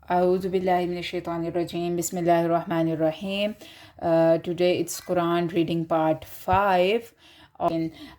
A'udhu billahi minash shaitanir rajim. Bismillahir rahmanir rahim. Today it's Quran reading part 5. And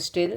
still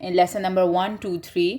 In lesson number 1, 2, 3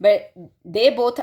but they both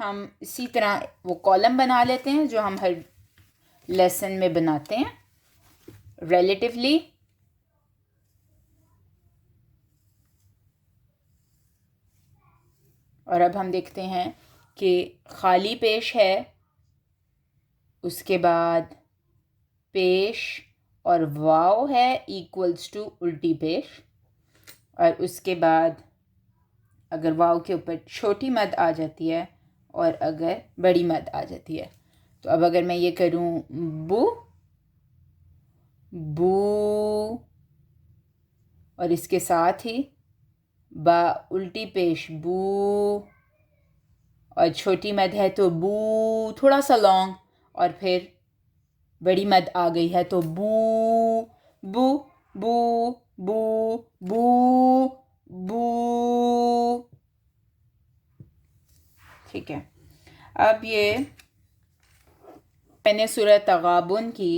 ہم اسی طرح وہ column بنا لیتے ہیں جو ہم ہر لیسن میں بناتے ہیں ریلیٹیولی. اور اب ہم دیکھتے ہیں کہ خالی پیش ہے، اس کے بعد پیش اور واو ہے ایکولز ٹو الٹی پیش، اور اس کے بعد اگر واو کے اوپر چھوٹی مد آ جاتی ہے اور اگر بڑی مد آ جاتی ہے. تو اب اگر میں یہ کروں بو بو، اور اس کے ساتھ ہی با الٹی پیش بو، اور چھوٹی مد ہے تو بو تھوڑا سا لانگ، اور پھر بڑی مد آ گئی ہے تو بو بو بو بو بو بو. ٹھیک ہے. اب یہ میں نے سورہ تغابن کی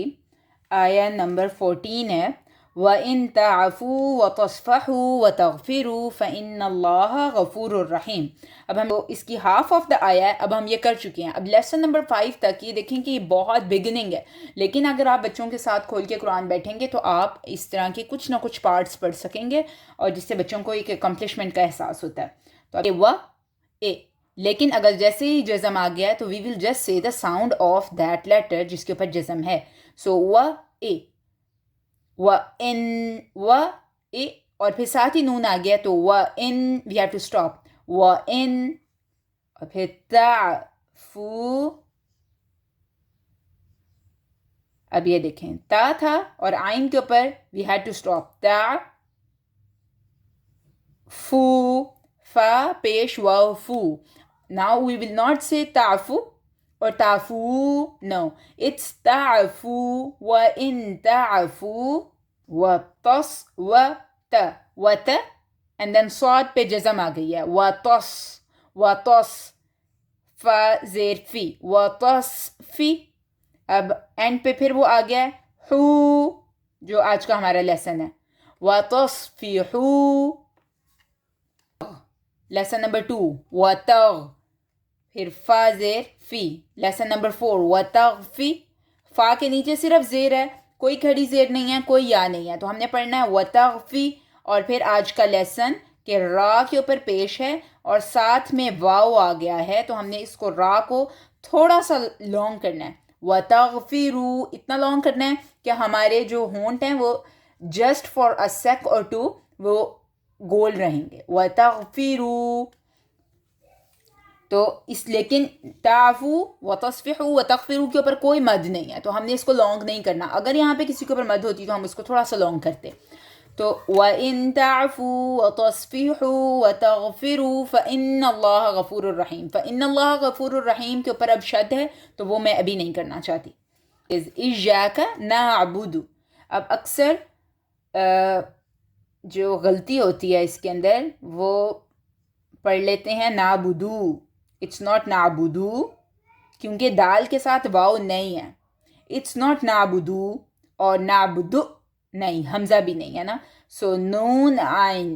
آیہ نمبر 14 ہے، وَإِن تَعْفُوا وَتَصْفَحُوا وَتَغْفِرُوا فَإِنَّ اللَّهَ غَفُورٌ رَحِيمٌ. اب ہم اس کی ہاف آف دا آیا ہے، اب ہم یہ کر چکے ہیں. اب لیسن نمبر 5 تک یہ دیکھیں کہ یہ بہت بگننگ ہے، لیکن اگر آپ بچوں کے ساتھ کھول کے قرآن بیٹھیں گے تو آپ اس طرح کے کچھ نہ کچھ پارٹس پڑھ سکیں گے، اور جس سے بچوں کو ایک اکمپلشمنٹ کا احساس ہوتا ہے. تو اب و اے، لیکن اگر جیسے ہی جزم آ گیا ہے تو وی will just say the sound of that letter جس کے اوپر جزم ہے. سو و اے، و ان، و اے، اور پھر ساتھ ہی نون آ گیا تو و ان وی ہیو ٹو اسٹاپ، و ان، اور پھر تعفو. اب یہ دیکھیں تا تھا اور آئین کے اوپر وی ہیڈ ٹو اسٹاپ، تا فو، فا پیش واو فو. Now we will not say تعفو or تعفو. No, it's تعفو وَإِن تعفو وَتص وَت وَت and then صاد پہ جزم آ گئی ہے، وَتص وَتص، فا زیر فی، وَتصفی. اب اینڈ پہ پھر وہ آ گیا ہے حو جو آج کا ہمارا لیسن ہے، وَتَصْفِحُو. لیسن نمبر 2 وَتَغْ، پھر فا زیر فی. لیسن نمبر 4 وَتَغْفِ، فا کے نیچے صرف زیر ہے، کوئی کھڑی زیر نہیں ہے، کوئی یا نہیں ہے، تو ہم نے پڑھنا ہے وَتَغْفِ. اور پھر آج کا لیسن کہ را کے اوپر پیش ہے اور ساتھ میں واو آ گیا ہے، تو ہم نے اس کو را کو تھوڑا سا لانگ کرنا ہے، وَتَغْفِرُوا، اتنا لانگ کرنا ہے کہ ہمارے جو ہونٹ ہیں وہ جسٹ فار اے سیک اور ٹو وہ گول رہیں گے، وَتَغْفِرُوا. تو اس لیکن تعفو وتصفحوا وتغفروا کے اوپر کوئی مد نہیں ہے، تو ہم نے اس کو لانگ نہیں کرنا. اگر یہاں پہ کسی کے اوپر مد ہوتی تو ہم اس کو تھوڑا سا لانگ کرتے. تو وَإِن تَعْفُوا وَتَصْفِحُوا وَتَغْفِرُوا فَإِنَّ اللَّهَ غَفُورٌ رَحِيمٌ. فَإِنَّ اللَّهَ غَفُورٌ رَحِيمٌ کے اوپر اب شد ہے تو وہ میں ابھی نہیں کرنا چاہتی. إِيَّاكَ نَعْبُدُ. اب اکثر جو غلطی ہوتی ہے اس کے اندر وہ پڑھ لیتے ہیں نعبدو. اٹس ناٹ نعبدو کیونکہ دال کے ساتھ واو نہیں ہے. اٹس ناٹ نعبدو اور نعبدو نہیں، حمزہ بھی نہیں ہے نا. سو نون عین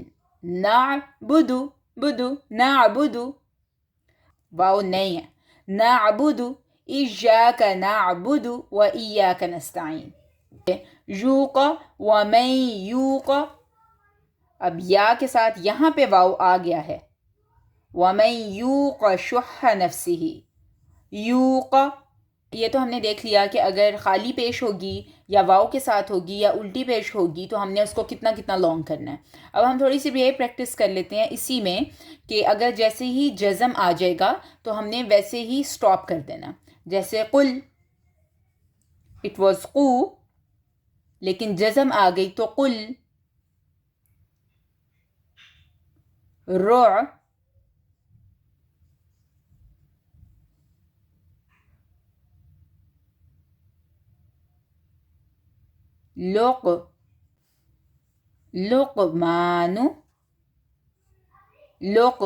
نعبدو، بدو نعبدو، واو نہیں ہے. نعبدو ایاک نعبد و ایاک نستعین. یوق ومن یوق، اب یا کے ساتھ یہاں پہ واو آ گیا ہے، وَمَن یوق شح نفسہ. یوق، یہ تو ہم نے دیکھ لیا کہ اگر خالی پیش ہوگی یا واو کے ساتھ ہوگی یا الٹی پیش ہوگی تو ہم نے اس کو کتنا کتنا لانگ کرنا ہے. اب ہم تھوڑی سی بھی یہ پریکٹس کر لیتے ہیں اسی میں کہ اگر جیسے ہی جزم آ جائے گا تو ہم نے ویسے ہی سٹاپ کر دینا. جیسے قل، اٹ واز قو، لیکن جزم آ گئی تو قل. رع، لق، لقمان، لق.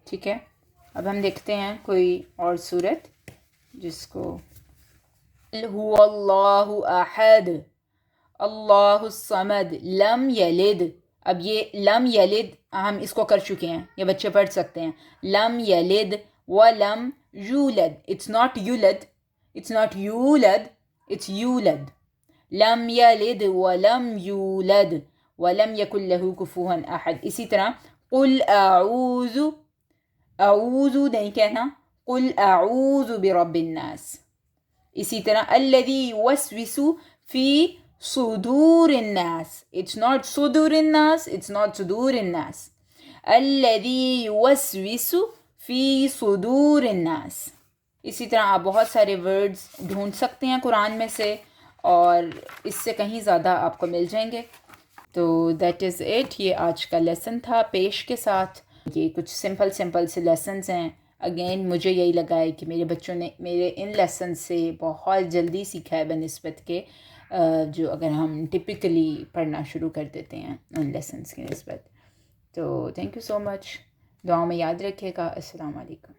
ٹھیک ہے. اب ہم دیکھتے ہیں کوئی اور صورت جس کو هو اللہ احد اللہ الصمد لم یلد اب یہ لم یلد ہم اس کو کر چکے ہیں, یہ بچے پڑھ سکتے ہیں. لم یلد ولم یولد, اٹس ناٹ یولد, اٹس ناٹ یولد, اٹس یولد. لم یلد ولم یولد ولم یکن لہ کفوا احد. اسی طرح قل اعوذ, اعوذ نہیں کہنا, قل اعوذ برب الناس. اسی طرح الذی یوسوس فی صدور الناس, it's not صدور الناس, it's not صدور الناس, الذی یوسوس فی صدور الناس. اسی طرح آپ بہت سارے ورڈز ڈھونڈ سکتے ہیں قرآن میں سے, اور اس سے کہیں زیادہ آپ کو مل جائیں گے. تو دیٹ از اٹ, یہ آج کا لیسن تھا پیش کے ساتھ. یہ کچھ سمپل سے لیسنز ہیں. اگین مجھے یہی لگا ہے کہ میرے بچوں نے میرے ان لیسن سے بہت جلدی سیکھا ہے بنسبت کے جو اگر ہم ٹپکلی پڑھنا شروع کر دیتے ہیں ان لیسنز کی نسبت. تو تھینک یو سو مچ, دعاؤں میں یاد رکھیے گا. السلام علیکم.